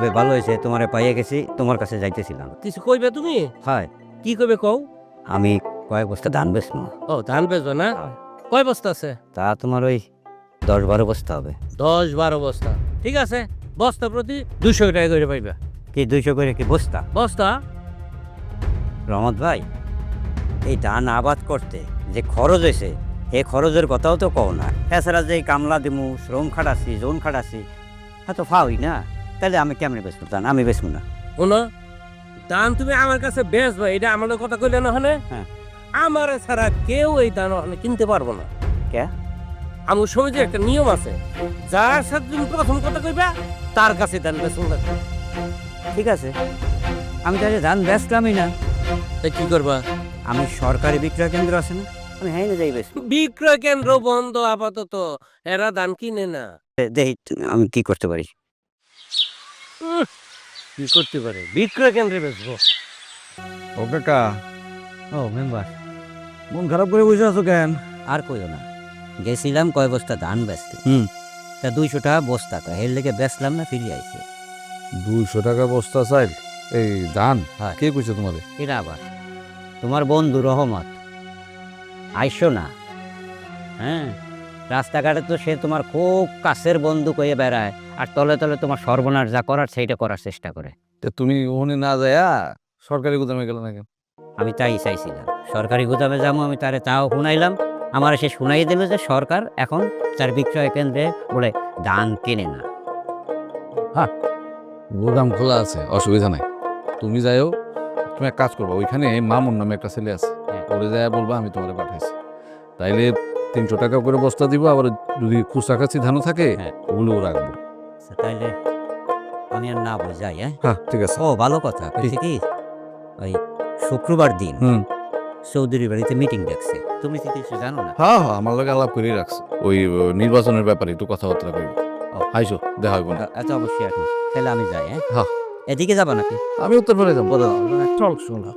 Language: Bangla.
তবে ভালো হয়েছে তোমারে পাইয়ে গেছি, তোমার কাছে যাইতেছিলাম। কিছু কইবে তুমি? হয়, কি কইবে কও? আমি কয়েক বস্তা ধান বেচবো। ও ধান বেচো না? হয়। কয় বস্তা আছে? তা তোমার ওই 10-12 বস্তা হবে। 10-12 বস্তা। ঠিক আছে, বস্তা প্রতি 200 টাকা করে পাইবা। কি 200 করে কি বস্তা? বস্তা? রহমত ভাই, এই ধান আবাদ করতে যে খরচ হয়েছে, এই খরচের কথাও তো কও না। এছাড়া যে কামলা দিমু, শ্রম খাটাচ্ছি, জোন খাটাচ্ছি, হ্যাঁ তো ফাওই না। তাহলে আমি কেমনে বেচবো ধান? আমি বেচবো না। শোনো, ধান তুমি আমার কাছে বেচবা, এটা আমাদের কথা কইলে না হলে? হ্যাঁ। আমার ছাড়া কেউ এই ধান ওখানে কিনতে পারবো না। কে? আমার সমাজে একটা নিয়ম আছে, যার সাথে তুমি প্রথম কথা কইবা তার কাছে ধান বেচুন লাগবে। ঠিক আছে, আমি তাহলে ধান বেচলামই না। তাই কি করবা? আমি সরকারি বিক্রয় কেন্দ্র আছে না, আমি হ্যাঁ না যাই বেচবো। বিক্রয় কেন্দ্র বন্ধ আপাতত, এরা ধান কিনে না। দেখি আমি কি করতে পারি। কি করতে পারে? বিক্রয় কেন্দ্রে বেচবো। ও কাকা, ও মেম্বার, মন খারাপ করে বসে আছো কেন? আর কইও না, গেছিলাম কয় বস্তা ধান বেচতে। তা 200 টাকা বস্তা, তো এর লেগে বেচলাম না, ফিরে আইছে। 200 টাকা বস্তা চাইল এই ধান? হয়। কে কইছে তোমারে? এটা আবার তোমার বন্ধু রহমত আইসো না। হ্যাঁ, রাস্তাঘাটে তো সে তোমার খুব কাছের বন্ধু কয়ে বেড়ায়, আর তলে তলে তোমার সর্বনাশ যা করার সেইটা করার চেষ্টা করে। তা তুমি ওখানে না যায়া সরকারি গুদামে গেলে না কেন? আমি তাই চাইছিলাম, সরকারি গুদামে যাবো, আমি তারে তাও শুনাইলাম। আমার সে শুনাই দিল যে সরকার এখন তার বিক্রয় কেন্দ্রে বলে ধান কেনে না। গুদাম খোলা আছে, অসুবিধা নাই। তুমি যাইও, তুমি এক কাজ করবা, ওইখানে মামুন নামে একটা ছেলে আছে, হ্যাঁ। ওরে যাইয়া বলবা আমি তোমারে পাঠাইছি। তাইলে 300 টাকা করে বস্তা দিব, আবার যদি খুচরা কাছি ধানও থাকে হ্যাঁ। ওগুলোও রাখবো। আচ্ছা, তাইলে আমি আর না যাই। হ্যাঁ, হ্যাঁ ঠিক আছে। ও ভালো কথা, বলছি কি ওই শুক্রবার দিন চৌধুরী বাড়িতে মিটিং ডাকছে, তুমি কি কিছু জানো না? হ্যাঁ হ্যাঁ, আমার লোক আলাপ করেই রাখছে, ওই নির্বাচনের ব্যাপারে একটু কথাবার্তা কইব। ও। আইসো, দেখা হইব না। আচ্ছা, অবশ্যই এখন তাহলে আমি যাই। হ্যাঁ, হ্যাঁ। এদিকে যাবা নাকি? আমি উত্তরপাড়ায় যাবো। চল শোনা।